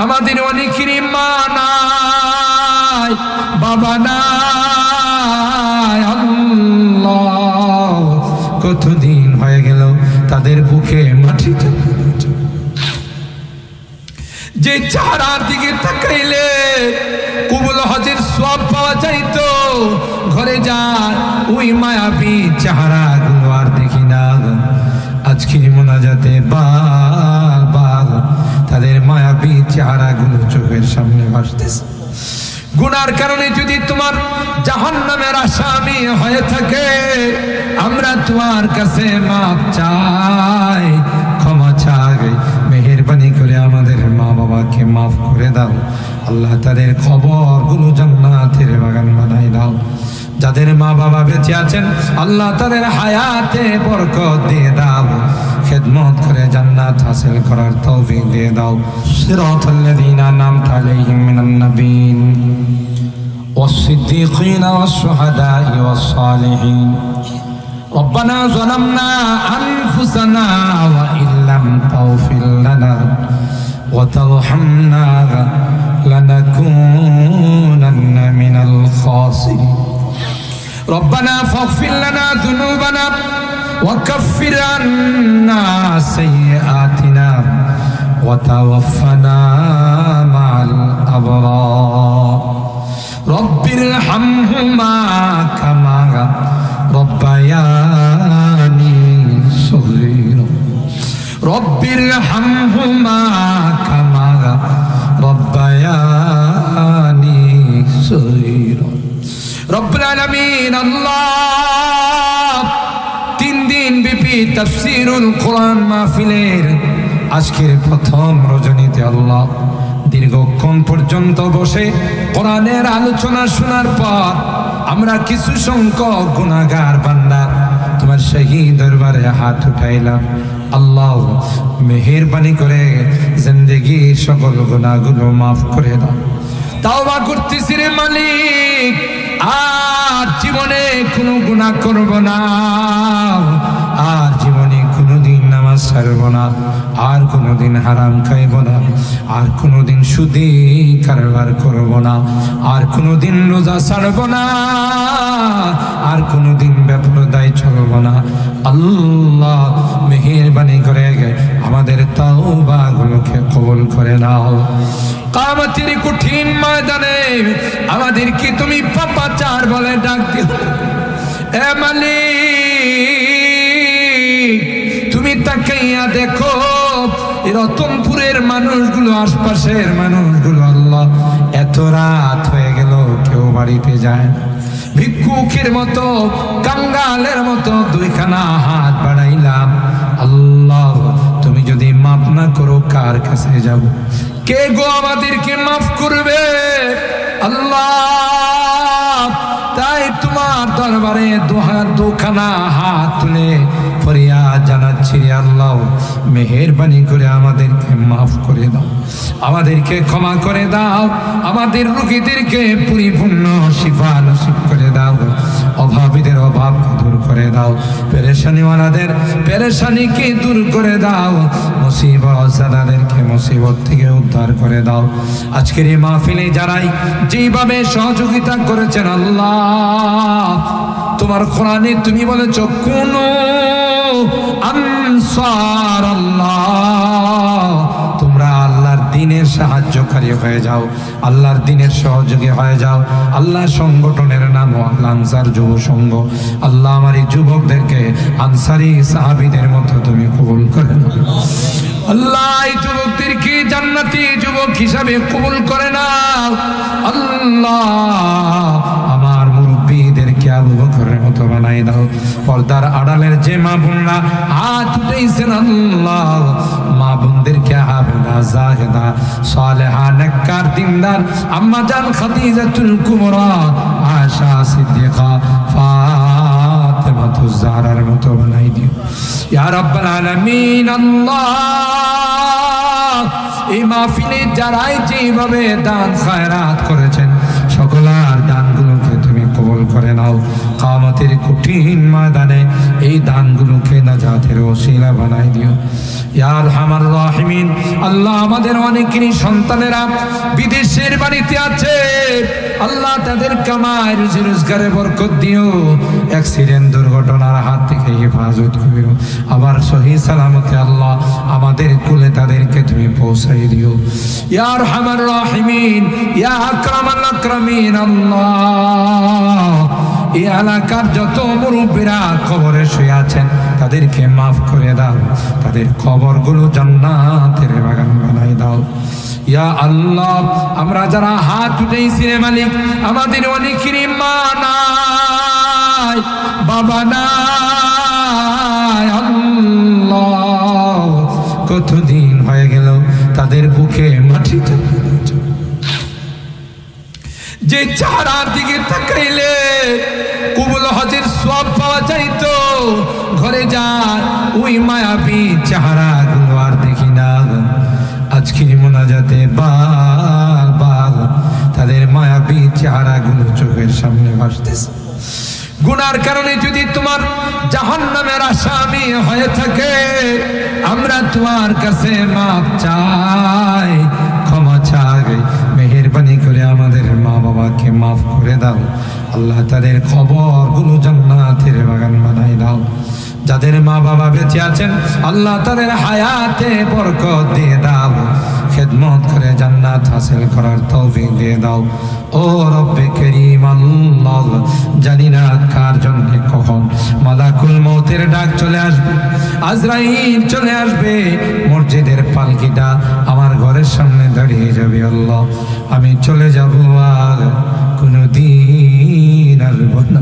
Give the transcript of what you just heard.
আমাদের অনেকেরই মা নাই, বাবা নাই। আল্লাহ, কতদিন হয়ে গেল তাদের বুকে মাটি, যে চেহারার দিকে তাকাইলে কবুল হজের সওয়াব পাওয়া যাইতো, ঘরে যায় ওই মায়াবী চেহারা গুলো আর দেখি না। আজকের মোনাজাতে বারবার তাদের মায়াবী চেহারা গুলো চোখের সামনে ভাসতেছে। গুনার কারণে যদি তোমার জাহান্নামের আসামি হয়ে থাকে, আমরা তোমার কাছে মাপ চাই, ক্ষমা চাই। মেহেরবানি করে আমাদের মা বাবাকে মাফ করে দাও আল্লাহ, তাদের কবরগুলো জান্নাতের বাগান বানাই দাও। যাদের মা বাবা বেঁচে আছেন আল্লাহ তাদের হায়াতে বরকত দিয়ে দাও, খেদমত করে জান্নাত হাসিল করার তৌফিক দিয়ে দাও। সিরাতাল্লাযীনা আন'আমতা আলাইহিম মিনান নাবিয়্যিন ওয়াস-সিদ্দীকিনা ওয়াস-শুহাদা'i ওয়াস-সালিহিন। ربنا ظلمنا أنفسنا وإن لم تغفر لنا وترحمنا لنكونن من الخاسرين ربنا فاغفر لنا ذنوبنا وكفر عنا سيئاتنا وتوفنا مع الأبرار رب ارحمهما كما ربياني صغيرا رب ارحمهما كما ربياني صغيرا رب العالمين الله 3 দিন ব্যাপী তাফসীরুল কোরআন মাহফিলের আজকের প্রথম রজনীতে আল্লাহ দীর্ঘক্ষণ পর্যন্ত বসে কোরআনের আলোচনা শোনার পর আমরা কিছু সংখ্যক গুনাহগার বান্দা তোমার শাহী দরবারে হাত উঠাইলাম। আল্লাহ মেহেরবানি করে জিন্দেগির সকল গুনাহগুলো মাফ করে দাও। তাওবা করতেছি রে মালিক, আর জীবনে কোনো গুনাহ করব না, আর জীবনে কোনোদিন নামাজ ছাড়ব না, আর কোনোদিন হারাম খাইব না, আর কোনোদিন সুদী কারবার করব না, আর কোনোদিন রোজা ছাড়ব না, আর কোনোদিন বেপরদায় চলব না। আল্লাহ মেহেরবানি করে আমাদের তাওবাগুলোকে কবুল করে নাও। কিয়ামতের কঠিন ময়দানে আমাদেরকে তুমি পাপাচার বলে ডাক দিও। এ মালিক, তুমি তাকাইয়া দেখো রতনপুরের মানুষগুলো, আশপাশের মানুষগুলো, আল্লাহ এত রাত হয়ে গেল কেউ বাড়িতে যায় না। ভিক্ষুকের মতো, কাঙ্গালের মতো 2খানা হাত বাড়াইলাম। আল্লাহ তুমি যদি মাফ না করো কার কাছে যাব? কে গো আমাদেরকে মাফ করবে? আল্লাহ তাই তোমার দরবারে 2খানা হাত তুলে ফরিয়াদ জানাচ্ছি, আল্লাহ মেহেরবানি করে আমাদেরকে মাফ করে দাও, আমাদেরকে ক্ষমা করে দাও, আমাদের রোগীদেরকে পরিপূর্ণ শিফা নসিব করে দাও, অভাবীদের অভাব দূর করে দাও, পেরেশানিওয়ালাদের পেরেশানিকে দূর করে দাও, মুসিবত যাদেরকে মুসিবত থেকে উদ্ধার করে দাও। আজকের এই মাহফিলে যারাই যেভাবে সহযোগিতা করেছেন আল্লাহ, তোমার কোরআনে তুমি বলেছ কোন আনসার আল্লাহ, তোমরা আল্লাহর দ্বীনের সাহায্যকারী হয়ে যাও, আল্লাহর দ্বীনের সহযোগী হয়ে যাও। আল্লাহ সংগঠনের নাম আল আনসার যুব সংঘ। আল্লাহ আমার এই যুবকদেরকে আনসারি সাহাবীদের মতো তুমি কবুল করে নাও। আল্লাহ এই যুবকদেরকে জান্নাতি যুবক হিসাবে কবুল করে নাও। আল্লাহ আমার মুরব্বীদেরকে আবু বকরের মতো বানাই দাও। পর্দার আড়ালের যে মা বোনরা হাত উঠাইছেন আল্লাহ, মা বোনদেরকে আবেদা জাহেদা সালেহা নেককার দিনদার আম্মা জান খাদিজাতুল কুবরা আয়েশা সিদ্দিকা ফাতেমাতুজ জাহরার মতো বানাই দিও ইয়া রাব্বাল আলামিন। আল্লাহ এই মাহফিলে যারাই যেভাবে দান খায়রাত করেছেন সকলের দানগুলোকে তুমি কবুল করে নাও। কিয়ামতের কঠিন ময়দানে এই দানগুলোকে নাজাতের ওসিলা বানাই দিও ইয়া আরহামার রাহিমিন। আল্লাহ আমাদের অনেকেরই সন্তানেরা বিদেশের বাড়িতে আছে, আল্লাহ তাদের কামাই রুজি রোজগারে বরকত দিও, অ্যাক্সিডেন্ট দুর্ঘটনার হাত থেকে হেফাজত করো, আবার সহি সালামতে আল্লাহ আমাদের কুলে তাদেরকে তুমি পৌঁছাই দিও ইয়া আরহামার রাহিমিন ইয়া আকরামাল আকরামিন। আল্লাহ এই এলাকার যত মুরব্বীরা কবরে শুয়ে আছেন তাদেরকে মাফ করে দাও, তাদের কবরগুলো জান্নাতের বাগান বানাই দাও ইয়া আল্লাহ। আমরা যারা হাত উঠাইছি রে মালিক, আমাদের অনেকেরই মা নাই, বাবা নাই, আল্লাহ কতদিন হয়ে গেল তাদের বুকে মাটিতে যে চেহারার দিকে তাকাইলে কবুল হজের সওয়াব পাওয়া যাইতো, ঘরে যায় ওই মায়াবী চেহারাগুলো আর দেখি না। আজকের মোনাজাতে বারবার তাদের মায়াবী চেহারাগুলো চোখের সামনে ভাসতেছে। গুনার কারণে যদি তোমার জাহান্নামের আসামি হয়ে থাকে, আমরা তোমার কাছে মাপ চাই, ক্ষমা চাই, মেহেরবানি করে আমাদের মা বাবাকে মাফ করে দাও আল্লাহ, তাদের কবরগুলো জান্নাতের বাগান বানাই দাও। যাদের মা বাবা বেঁচে আছেন আল্লাহ তাদের হায়াতে বরকত দিয়ে দাও, খেদমত করে জান্নাত হাসিল করার তৌফিক দিয়ে দাও। ও রব্বে করিম আল্লাহ, জানি না কার জন্য কখন মালাকুল মউতের ডাক চলে আসবে, আজরাইল চলে আসবে, মসজিদের পালকিটা আমার ঘরের সামনে দাঁড়িয়ে যাবে আল্লাহ, আমি চলে যাব আর কোনদিন আসবো না।